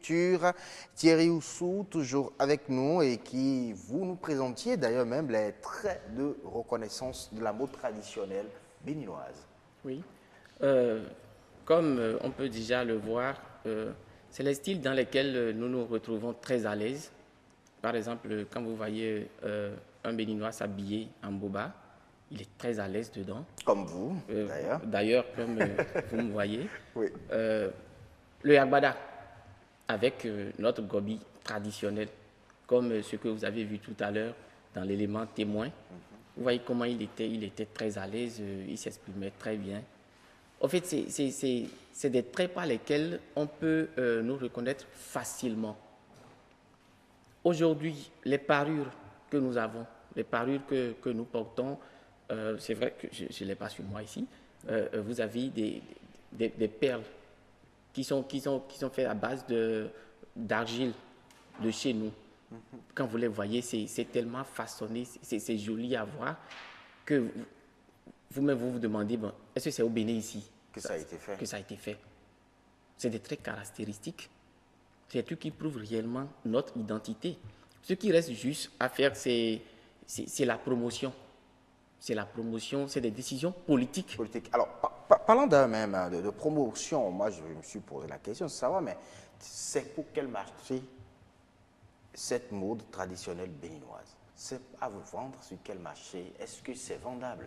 culture. Thierry Oussou, toujours avec nous et qui vous nous présentiez d'ailleurs même les traits de reconnaissance de la mode traditionnelle béninoise. Oui, comme on peut déjà le voir, c'est les styles dans lesquels nous nous retrouvons très à l'aise. Par exemple, quand vous voyez un Béninois s'habiller en boba, il est très à l'aise dedans. Comme vous, d'ailleurs. D'ailleurs, comme vous me voyez. Oui. Le Yagbada, avec notre gobi traditionnel, comme ce que vous avez vu tout à l'heure dans l'élément témoin. Vous voyez comment il était très à l'aise, il s'exprimait très bien. En fait, c'est des traits par lesquels on peut nous reconnaître facilement. Aujourd'hui, les parures que nous avons, les parures que nous portons, c'est vrai que je ne l'ai pas sur moi ici, vous avez des perles qui sont faites à base d'argile de chez nous. Quand vous les voyez, c'est tellement façonné, c'est joli à voir que vous-même vous demandez, bon, est-ce que c'est au Bénin ici que ça a été fait? Que ça a été fait. C'est des traits caractéristiques. C'est des trucs qui prouvent réellement notre identité. Ce qui reste juste à faire, c'est la promotion. C'est la promotion, c'est des décisions politiques. Alors, parlant d'un même de promotion, moi je me suis posé la question de savoir, mais c'est pour quel marché cette mode traditionnelle béninoise? C'est à vous vendre sur quel marché? Est-ce que c'est vendable?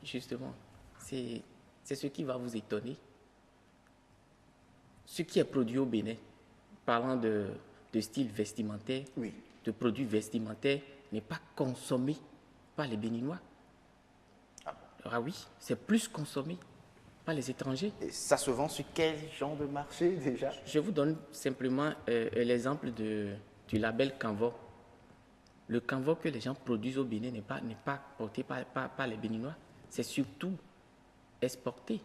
Justement, c'est ce qui va vous étonner. Ce qui est produit au Bénin, parlant de style vestimentaire, oui, de produits vestimentaires, n'est pas consommé par les Béninois. Ah oui, c'est plus consommé par les étrangers. Et ça se vend sur quel genre de marché déjà? Je vous donne simplement l'exemple du label Canvo. Le Canvo que les gens produisent au Bénin n'est pas porté par les Béninois. C'est surtout exporté.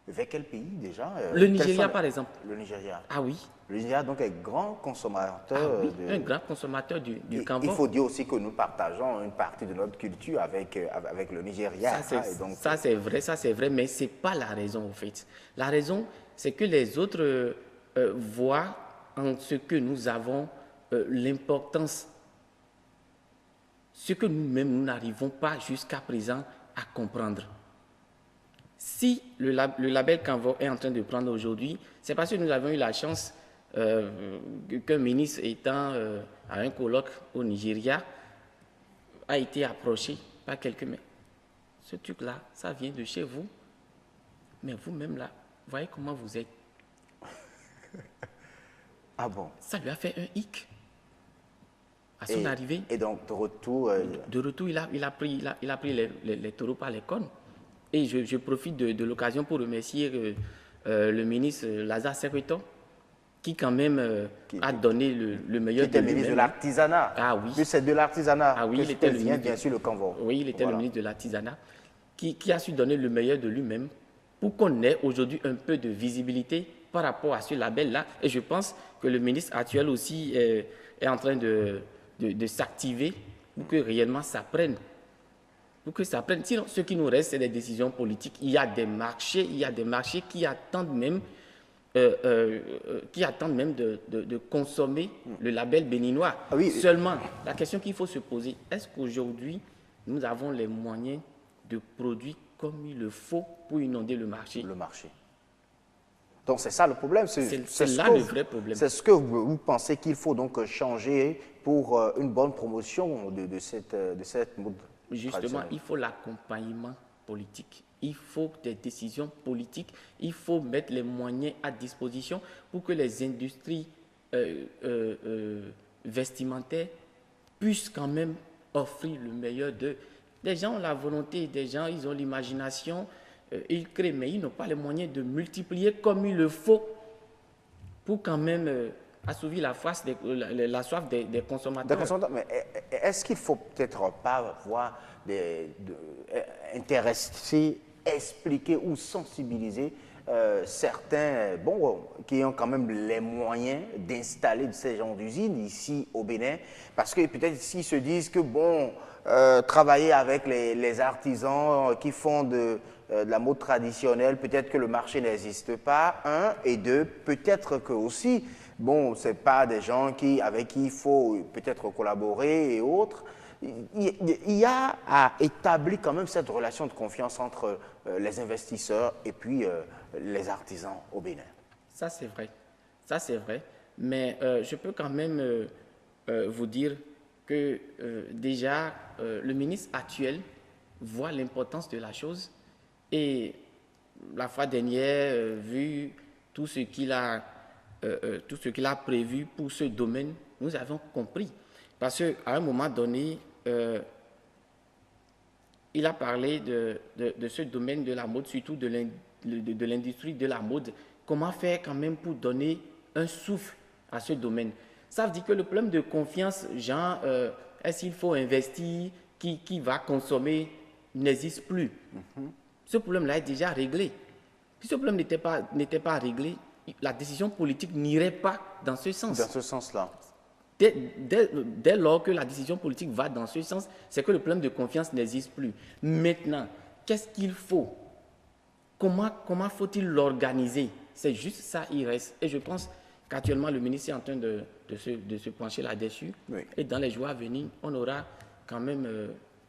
Vers quel pays déjà? Le Nigeria, par exemple. Le Nigeria. Ah oui. Le Nigeria, donc, est grand consommateur. Ah oui, un grand consommateur du Canvo. Il faut dire aussi que nous partageons une partie de notre culture avec le Nigeria. Ça, c'est vrai, mais ce n'est pas la raison, en fait. La raison, c'est que les autres voient en ce que nous avons l'importance, ce que nous-mêmes, nous n'arrivons pas jusqu'à présent à comprendre. Si le label Canvo est en train de prendre aujourd'hui, c'est parce que nous avons eu la chance qu'un ministre étant à un colloque au Nigeria a été approché par quelqu'un. Mais ce truc-là, ça vient de chez vous. Mais vous-même là, voyez comment vous êtes. Ah bon? Ça lui a fait un hic. À son arrivée. Et donc, de retour... De retour, il a pris les taureaux par les cornes. Et je profite de l'occasion pour remercier le ministre Lazare Sekreton, qui quand même a donné le meilleur de lui-même. Qui était ministre de l'artisanat. Ah oui. Puis c'est de l'artisanat il était le ministre, bien sûr, le Canvo. Oui, il était le ministre de l'artisanat, qui a su donner le meilleur de lui-même pour qu'on ait aujourd'hui un peu de visibilité par rapport à ce label-là. Et je pense que le ministre actuel aussi est en train de s'activer pour que réellement ça prenne. Pour que ça prenne. Sinon, ce qui nous reste, c'est des décisions politiques. Il y a des marchés qui attendent même, de consommer le label béninois. Ah oui. Seulement, la question qu'il faut se poser, est-ce qu'aujourd'hui, nous avons les moyens de produire comme il le faut pour inonder le marché? Le marché. Donc c'est ça le problème. C'est là le vrai problème. C'est ce que vous pensez qu'il faut donc changer pour une bonne promotion de cette mode. Justement, il faut l'accompagnement politique. Il faut des décisions politiques. Il faut mettre les moyens à disposition pour que les industries vestimentaires puissent quand même offrir le meilleur d'eux. Des gens ont la volonté, des gens, ils ont l'imagination, ils créent, mais ils n'ont pas les moyens de multiplier comme il le faut pour quand même assouvir la soif des consommateurs. Mais est-ce qu'il ne faut peut-être pas voir intéresser, expliquer ou sensibiliser certains qui ont quand même les moyens d'installer ces genres d'usines ici au Bénin? Parce que peut-être s'ils se disent que travailler avec les artisans qui font de la mode traditionnelle, peut-être que le marché n'existe pas, un, et deux, peut-être que aussi bon, ce n'est pas des gens avec qui il faut peut-être collaborer et autres. Il y a à établir quand même cette relation de confiance entre les investisseurs et puis les artisans au Bénin. Ça, c'est vrai. Ça, c'est vrai. Mais je peux quand même vous dire que déjà, le ministre actuel voit l'importance de la chose et la fois dernière, vu tout ce qu'il a, prévu pour ce domaine, nous avons compris. Parce qu'à un moment donné, il a parlé de ce domaine de la mode, surtout de l'industrie de la mode. Comment faire quand même pour donner un souffle à ce domaine? Ça veut dire que le problème de confiance, genre, est-ce qu'il faut investir, qui va consommer, n'existe plus. Ce problème-là est déjà réglé. Si ce problème n'était pas réglé, la décision politique n'irait pas dans ce sens. Dans ce sens-là. Dès lors que la décision politique va dans ce sens, c'est que le problème de confiance n'existe plus. Maintenant, qu'est-ce qu'il faut? Comment faut-il l'organiser? C'est juste ça, il reste. Et je pense qu'actuellement, le ministre est en train de se pencher là-dessus. Oui. Et dans les jours à venir, on aura quand même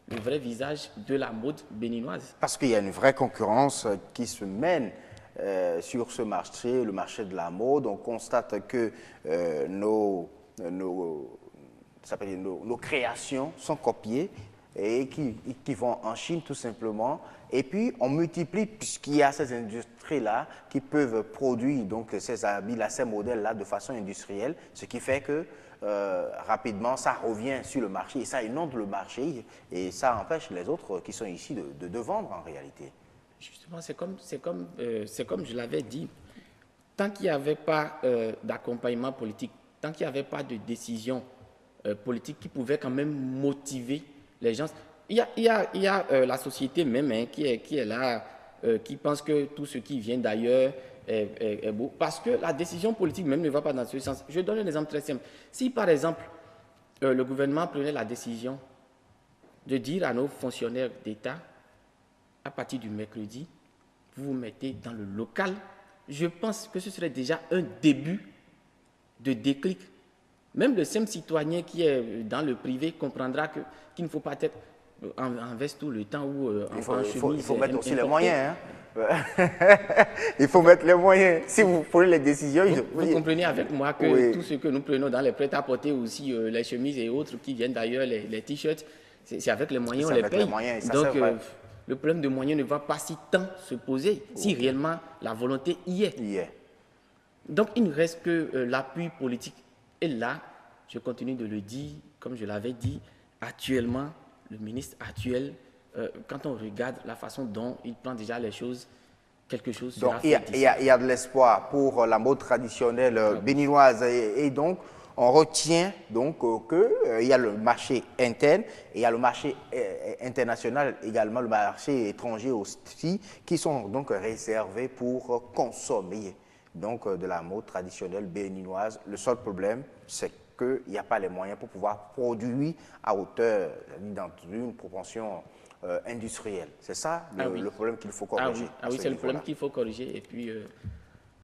le vrai visage de la mode béninoise. Parce qu'il y a une vraie concurrence qui se mène sur ce marché, le marché de la mode. On constate que nos créations sont copiées et qui vont en Chine tout simplement. Et puis, on multiplie, puisqu'il y a ces industries-là qui peuvent produire donc, ces habits-là, ces modèles-là de façon industrielle, ce qui fait que rapidement, ça revient sur le marché et ça inonde le marché et ça empêche les autres qui sont ici de vendre en réalité. Justement, c'est comme je l'avais dit, tant qu'il n'y avait pas d'accompagnement politique, tant qu'il n'y avait pas de décision politique qui pouvait quand même motiver les gens. Il y a la société même qui est là, qui pense que tout ce qui vient d'ailleurs est beau. Parce que la décision politique même ne va pas dans ce sens. Je donne un exemple très simple. Si par exemple, le gouvernement prenait la décision de dire à nos fonctionnaires d'État, à partir du mercredi, vous vous mettez dans le local, je pense que ce serait déjà un début de déclic. Même le simple citoyen qui est dans le privé comprendra qu'il ne faut pas être en veste tout le temps ou en chemise. Il faut mettre aussi les moyens. Hein. Il faut mettre les moyens. Si vous prenez les décisions... Vous comprenez avec moi que oui, tout ce que nous prenons dans les prêt-à-porter aussi, les chemises et autres qui viennent d'ailleurs, les t-shirts, c'est avec les moyens, on les paye. Donc, le problème de moyens ne va pas si tant se poser, si réellement la volonté y est. Donc, il ne reste que l'appui politique. Et là, je continue de le dire, comme je l'avais dit, actuellement, le ministre actuel, quand on regarde la façon dont il prend déjà les choses, quelque chose sera fait. Donc, il y a de l'espoir pour la mode traditionnelle béninoise. Et donc, on retient donc qu'il y a le marché interne et il y a le marché international également, le marché étranger aussi, qui sont donc réservés pour consommer donc, de la mode traditionnelle béninoise. Le seul problème, c'est qu'il n'y a pas les moyens pour pouvoir produire à hauteur, dans une proportion industrielle. C'est ça le problème qu'il faut corriger. Ah oui, c'est le problème qu'il faut corriger. Et puis,